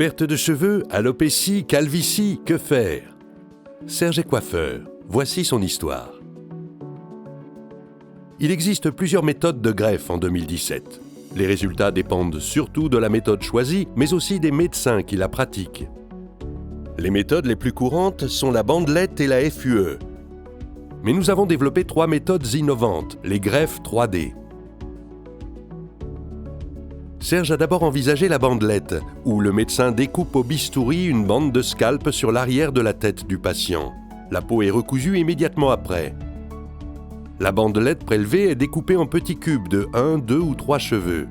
Perte de cheveux, alopécie, calvitie, que faire? Serge est coiffeur. Voici son histoire. Il existe plusieurs méthodes de greffe en 2017. Les résultats dépendent surtout de la méthode choisie, mais aussi des médecins qui la pratiquent. Les méthodes les plus courantes sont la bandelette et la FUE. Mais nous avons développé 3 méthodes innovantes, les greffes 3D. Serge a d'abord envisagé la bandelette, où le médecin découpe au bistouri une bande de scalp sur l'arrière de la tête du patient. La peau est recousue immédiatement après. La bandelette prélevée est découpée en petits cubes de 1, 2 ou 3 cheveux.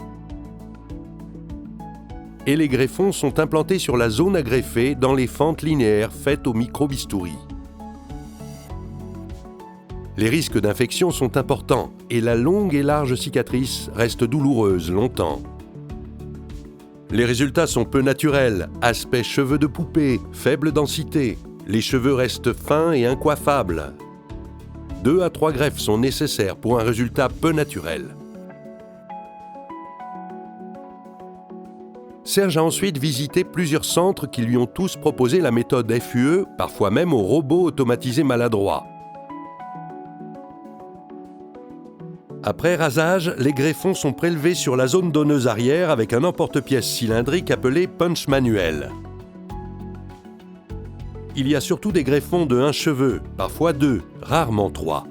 Et les greffons sont implantés sur la zone à greffer dans les fentes linéaires faites au micro-bistouri. Les risques d'infection sont importants et la longue et large cicatrice reste douloureuse longtemps. Les résultats sont peu naturels, aspect cheveux de poupée, faible densité. Les cheveux restent fins et incoiffables. 2 à 3 greffes sont nécessaires pour un résultat peu naturel. Serge a ensuite visité plusieurs centres qui lui ont tous proposé la méthode FUE, parfois même au robot automatisé maladroit. Après rasage, les greffons sont prélevés sur la zone donneuse arrière avec un emporte-pièce cylindrique appelé punch manuel. Il y a surtout des greffons de 1 cheveu, parfois 2, rarement 3.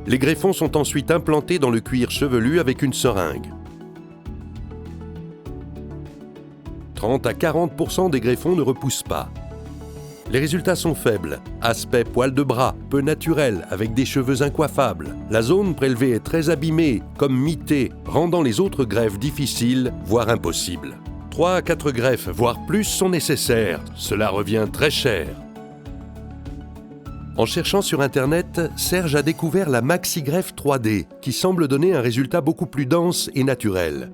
Les greffons sont ensuite implantés dans le cuir chevelu avec une seringue. 30 à 40% des greffons ne repoussent pas. Les résultats sont faibles. Aspect poil de bras, peu naturel, avec des cheveux incoiffables. La zone prélevée est très abîmée, comme mitée, rendant les autres greffes difficiles, voire impossibles. 3 à 4 greffes, voire plus, sont nécessaires. Cela revient très cher. En cherchant sur Internet, Serge a découvert la MaxiGreffe 3D, qui semble donner un résultat beaucoup plus dense et naturel.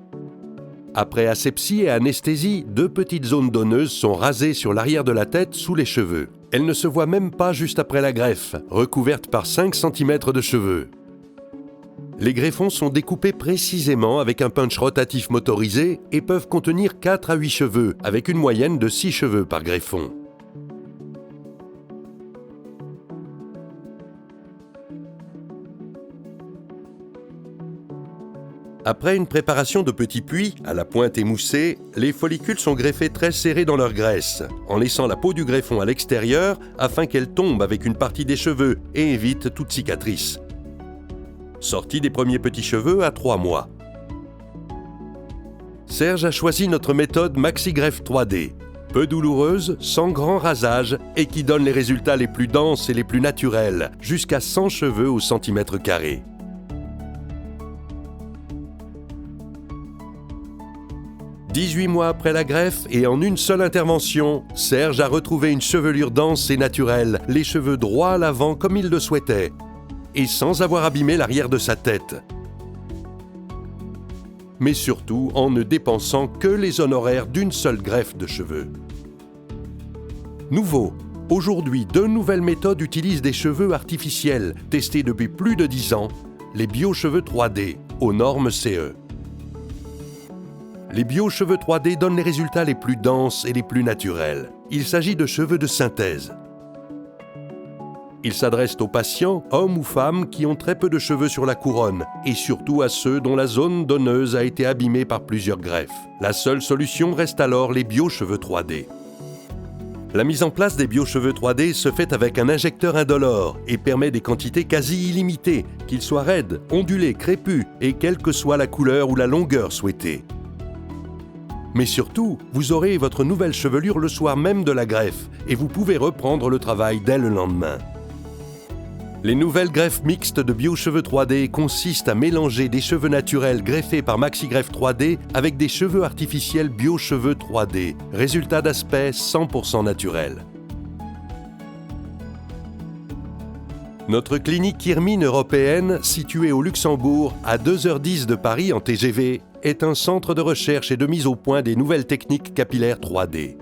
Après asepsie et anesthésie, 2 petites zones donneuses sont rasées sur l'arrière de la tête sous les cheveux. Elles ne se voient même pas juste après la greffe, recouvertes par 5 cm de cheveux. Les greffons sont découpés précisément avec un punch rotatif motorisé et peuvent contenir 4 à 8 cheveux, avec une moyenne de 6 cheveux par greffon. Après une préparation de petits puits, à la pointe émoussée, les follicules sont greffés très serrés dans leur graisse, en laissant la peau du greffon à l'extérieur afin qu'elle tombe avec une partie des cheveux et évite toute cicatrice. Sortie des premiers petits cheveux à 3 mois. Serge a choisi notre méthode MaxiGreffe 3D, peu douloureuse, sans grand rasage et qui donne les résultats les plus denses et les plus naturels, jusqu'à 100 cheveux au centimètre carré. « 18 mois après la greffe et en une seule intervention, Serge a retrouvé une chevelure dense et naturelle, les cheveux droits à l'avant comme il le souhaitait, et sans avoir abîmé l'arrière de sa tête. Mais surtout en ne dépensant que les honoraires d'une seule greffe de cheveux. Nouveau, aujourd'hui, 2 nouvelles méthodes utilisent des cheveux artificiels, testés depuis plus de 10 ans, les biocheveux 3D, aux normes CE. Les biocheveux 3D donnent les résultats les plus denses et les plus naturels. Il s'agit de cheveux de synthèse. Ils s'adressent aux patients, hommes ou femmes, qui ont très peu de cheveux sur la couronne, et surtout à ceux dont la zone donneuse a été abîmée par plusieurs greffes. La seule solution reste alors les biocheveux 3D. La mise en place des biocheveux 3D se fait avec un injecteur indolore et permet des quantités quasi illimitées, qu'ils soient raides, ondulés, crépus, et quelle que soit la couleur ou la longueur souhaitée. Mais surtout, vous aurez votre nouvelle chevelure le soir même de la greffe et vous pouvez reprendre le travail dès le lendemain. Les nouvelles greffes mixtes de biocheveux 3D consistent à mélanger des cheveux naturels greffés par MaxiGreffe 3D avec des cheveux artificiels biocheveux 3D. Résultat d'aspect 100% naturel. Notre clinique Irmine européenne, située au Luxembourg, à 2h10 de Paris en TGV, est un centre de recherche et de mise au point des nouvelles techniques capillaires 3D.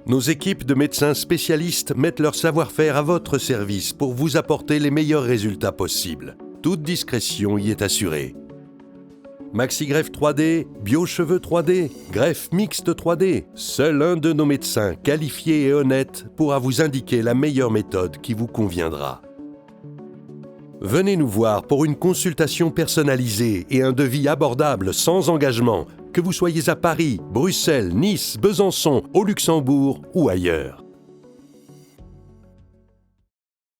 Nos équipes de médecins spécialistes mettent leur savoir-faire à votre service pour vous apporter les meilleurs résultats possibles. Toute discrétion y est assurée. MaxiGreffe 3D, BioCheveux 3D, Greffe Mixte 3D. Seul un de nos médecins qualifiés et honnêtes pourra vous indiquer la meilleure méthode qui vous conviendra. Venez nous voir pour une consultation personnalisée et un devis abordable sans engagement, que vous soyez à Paris, Bruxelles, Nice, Besançon, au Luxembourg ou ailleurs.